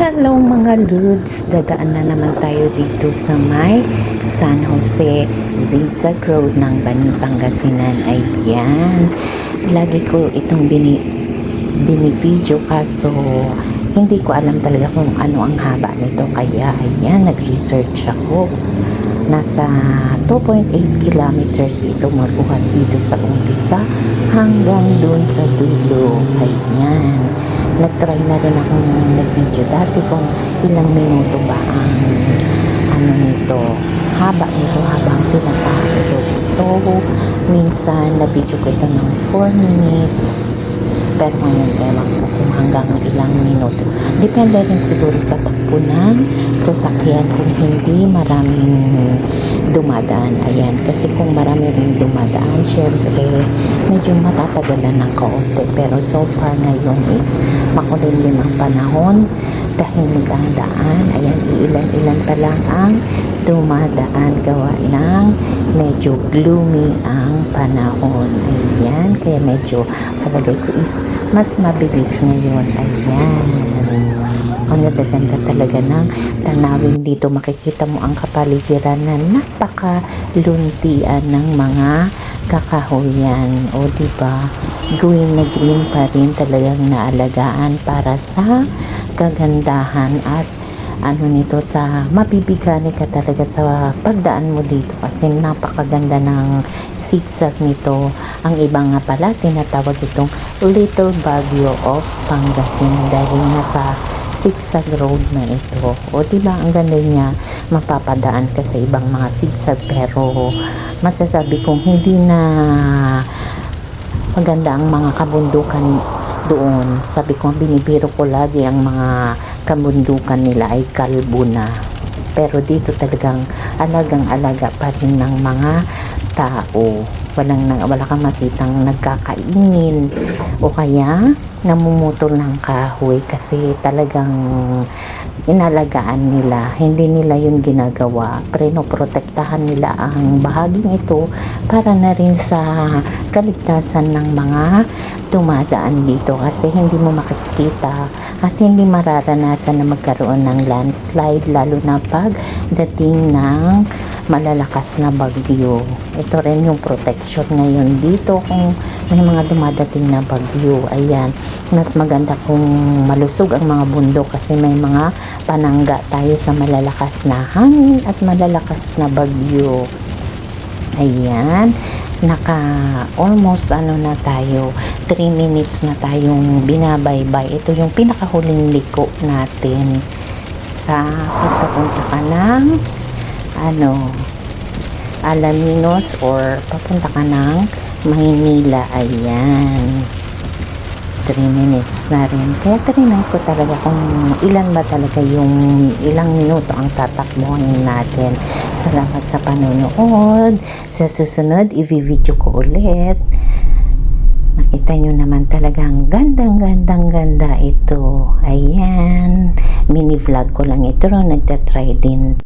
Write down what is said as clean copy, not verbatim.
Hello mga Lods, dadaan na naman tayo dito sa may San Jose Zigzag Road ng Pangasinan. Ayan, lagi ko itong binivideo kaso hindi ko alam talaga kung ano ang haba nito, kaya ayan, nag-research ako. Nasa 2.8 kilometers ito mabuhat dito sa umpisa hanggang doon sa dulo. Ayan, nagtry na rin akong nag-video dati kung ilang minuto ba ang nito, haba nito habang tinatawag ito. So minsan na-video ko ito ng 4 minutes, pero ngayon ewan ko kung hanggang ilang minuto. Depende rin siguro sa takbo ng sasakyan kung hindi maraming dumadaan. Ayan, kasi kung marami rin dumadaan, syempre medyo matatagalan ng kaunti. Pero so far ngayon is makulimlim ang panahon, tahimik ang daan. Ayan, ilan-ilan pa lang ang dumadaan gawa ng medyo gloomy ang panahon. Ayan, kaya medyo palagay ko is mas mabilis ngayon. Ayan, ang ganda talaga ng tanawin dito. Makikita mo ang kapaligiran na napakaluntian ng mga kakahuyan. O diba, green na green pa rin, talagang naalagaan para sa kagandahan at nito, sa mabibigani ka talaga sa pagdaan mo dito kasi napakaganda ng zigzag nito. Ang iba nga pala tinatawag itong Little Baguio of Pangasinan dahil nasa zigzag road na ito. O diba, ang ganda niya, mapapadaan ka sa ibang mga zigzag, pero masasabi kong hindi na maganda ang mga kabundukan doon. Sabi ko, binibiro ko lagi ang mga kabundukan nila ay kalbo na, pero dito talagang alagang-alaga pa rin ng mga tao. Wala kang makitang nagkakaingin o kaya namumutol ng kahoy kasi talagang inalagaan nila. Hindi nila yun ginagawa, prinoprotektahan nila ang bahaging ito para na rin sa kaligtasan ng mga dumadaan dito, kasi hindi mo makikita at hindi mararanasan na magkaroon ng landslide, lalo na pagdating ng malalakas na bagyo. Ito rin yung protection ngayon dito kung may mga dumadating na bagyo. Ayan, mas maganda kung malusog ang mga bundok kasi may mga panangga tayo sa malalakas na hangin at malalakas na bagyo. Ayan, almost na tayo, 3 minutes na tayong binabaybay. Ito yung pinakahuling liko natin sa pagpapunta ka ng Alaminos or papunta ka ng Maynila. Ayan, 3 minutes na rin. Kaya trinay ko talaga kung ilan ba talaga yung ilang minuto ang tatakbuhin natin. Salamat sa panonood. Sa susunod, i-video ko ulit. Nakita nyo naman talagang ganda ito. Ayan, mini vlog ko lang ito. Nagtatry din.